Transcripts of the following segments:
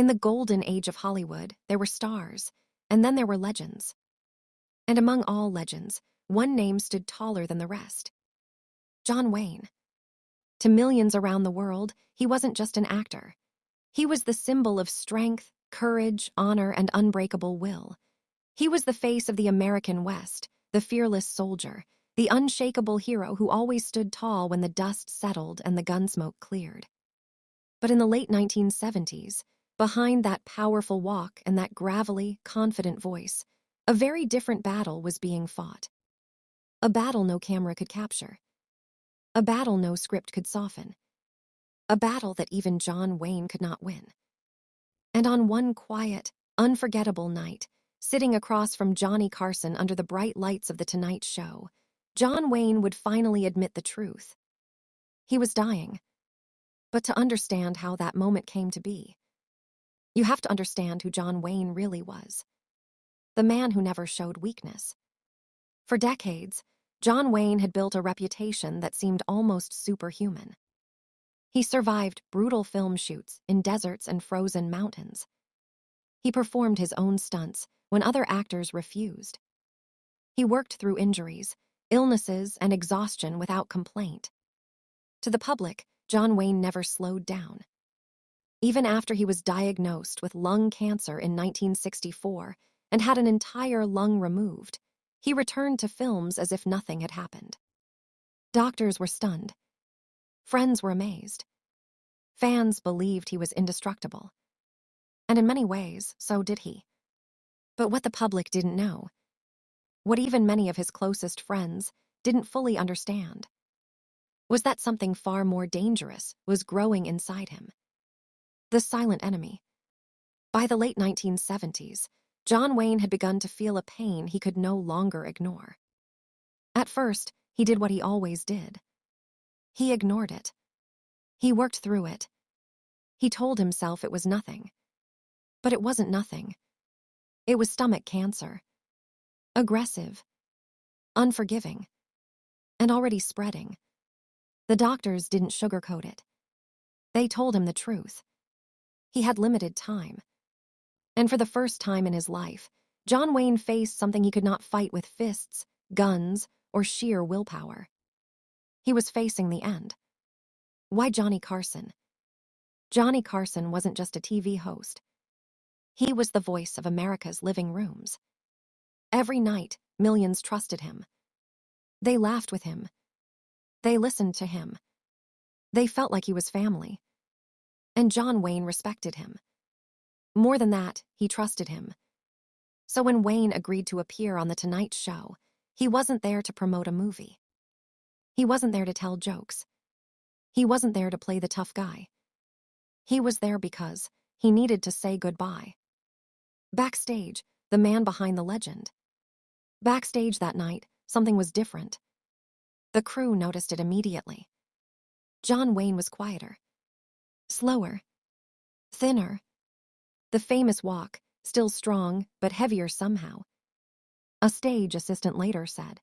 In the golden age of Hollywood, there were stars, and then there were legends. And among all legends, one name stood taller than the rest: John Wayne. To millions around the world, he wasn't just an actor. He was the symbol of strength, courage, honor, and unbreakable will. He was the face of the American West, the fearless soldier, the unshakable hero who always stood tall when the dust settled and the gunsmoke cleared. But in the late 1970s, behind that powerful walk and that gravelly, confident voice, a very different battle was being fought. A battle no camera could capture. A battle no script could soften. A battle that even John Wayne could not win. And on one quiet, unforgettable night, sitting across from Johnny Carson under the bright lights of The Tonight Show, John Wayne would finally admit the truth. He was dying. But to understand how that moment came to be, you have to understand who John Wayne really was. The man who never showed weakness. For decades, John Wayne had built a reputation that seemed almost superhuman. He survived brutal film shoots in deserts and frozen mountains. He performed his own stunts when other actors refused. He worked through injuries, illnesses, and exhaustion without complaint. To the public, John Wayne never slowed down. Even after he was diagnosed with lung cancer in 1964 and had an entire lung removed, he returned to films as if nothing had happened. Doctors were stunned. Friends were amazed. Fans believed he was indestructible. And in many ways, so did he. But what the public didn't know, what even many of his closest friends didn't fully understand, was that something far more dangerous was growing inside him. The silent enemy. By the late 1970s, John Wayne had begun to feel a pain he could no longer ignore. At first, he did what he always did. He ignored it. He worked through it. He told himself it was nothing. But it wasn't nothing. It was stomach cancer. Aggressive. Unforgiving. And already spreading. The doctors didn't sugarcoat it. They told him the truth. He had limited time. And for the first time in his life, John Wayne faced something he could not fight with fists, guns, or sheer willpower. He was facing the end. Why Johnny Carson? Johnny Carson wasn't just a TV host. He was the voice of America's living rooms. Every night, millions trusted him. They laughed with him. They listened to him. They felt like he was family. And John Wayne respected him. More than that, he trusted him. So when Wayne agreed to appear on The Tonight Show, he wasn't there to promote a movie. He wasn't there to tell jokes. He wasn't there to play the tough guy. He was there because he needed to say goodbye. Backstage, the man behind the legend. Backstage that night, something was different. The crew noticed it immediately. John Wayne was quieter. Slower. Thinner. The famous walk, still strong, but heavier somehow. A stage assistant later said.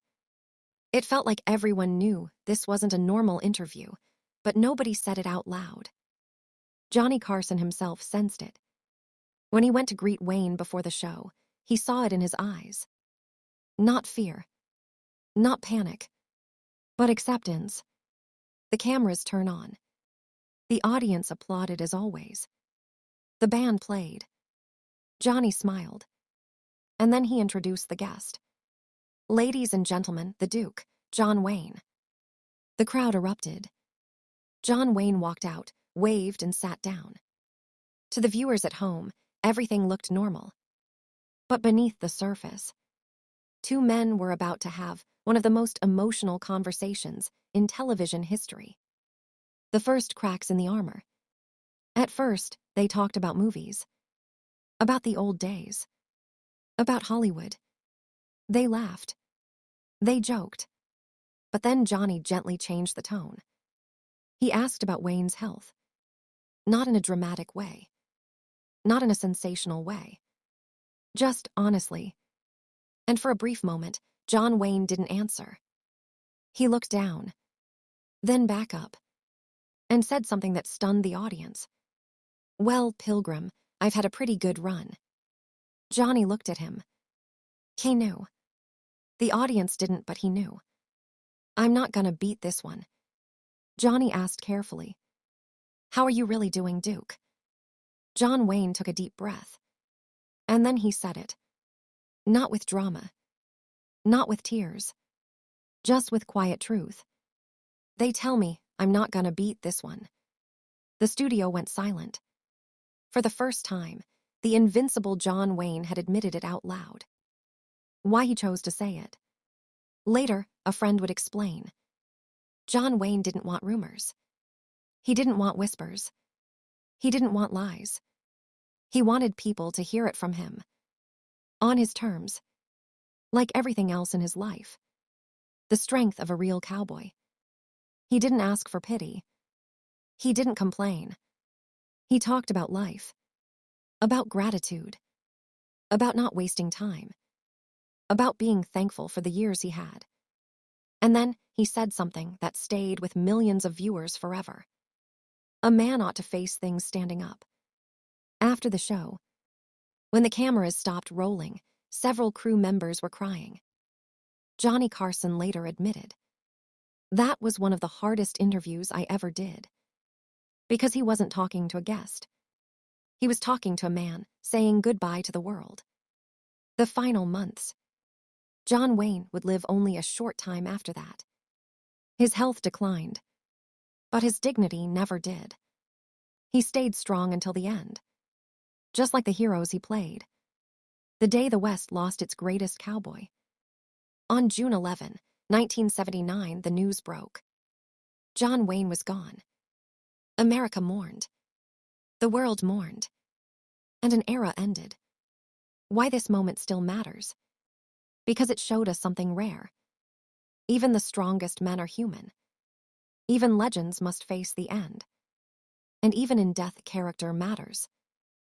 It felt like everyone knew this wasn't a normal interview, but nobody said it out loud. Johnny Carson himself sensed it. When he went to greet Wayne before the show, he saw it in his eyes. Not fear. Not panic. But acceptance. The cameras turn on. The audience applauded as always. The band played. Johnny smiled. And then he introduced the guest. Ladies and gentlemen, the Duke, John Wayne. The crowd erupted. John Wayne walked out, waved, and sat down. To the viewers at home, everything looked normal. But beneath the surface, two men were about to have one of the most emotional conversations in television history. The first cracks in the armor. At first, they talked about movies. About the old days. About Hollywood. They laughed. They joked. But then Johnny gently changed the tone. He asked about Wayne's health. Not in a dramatic way. Not in a sensational way. Just honestly. And for a brief moment, John Wayne didn't answer. He looked down. Then back up. And said something that stunned the audience. Well, Pilgrim, I've had a pretty good run. Johnny looked at him. He knew. The audience didn't, but he knew. I'm not gonna beat this one. Johnny asked carefully. How are you really doing, Duke? John Wayne took a deep breath. And then he said it. Not with drama. Not with tears. Just with quiet truth. They tell me I'm not gonna beat this one. The studio went silent. For the first time, the invincible John Wayne had admitted it out loud. Why he chose to say it. Later, a friend would explain. John Wayne didn't want rumors. He didn't want whispers. He didn't want lies. He wanted people to hear it from him. On his terms. Like everything else in his life. The strength of a real cowboy. He didn't ask for pity. He didn't complain. He talked about life. About gratitude. About not wasting time. About being thankful for the years he had. And then he said something that stayed with millions of viewers forever. A man ought to face things standing up. After the show, when the cameras stopped rolling, several crew members were crying. Johnny Carson later admitted, that was one of the hardest interviews I ever did. Because he wasn't talking to a guest. He was talking to a man, saying goodbye to the world. The final months. John Wayne would live only a short time after that. His health declined, but his dignity never did. He stayed strong until the end, just like the heroes he played. The day the West lost its greatest cowboy. On June 11, 1979, the news broke. John Wayne was gone. America mourned. The world mourned. And an era ended. Why this moment still matters? Because it showed us something rare. Even the strongest men are human. Even legends must face the end. And even in death, character matters.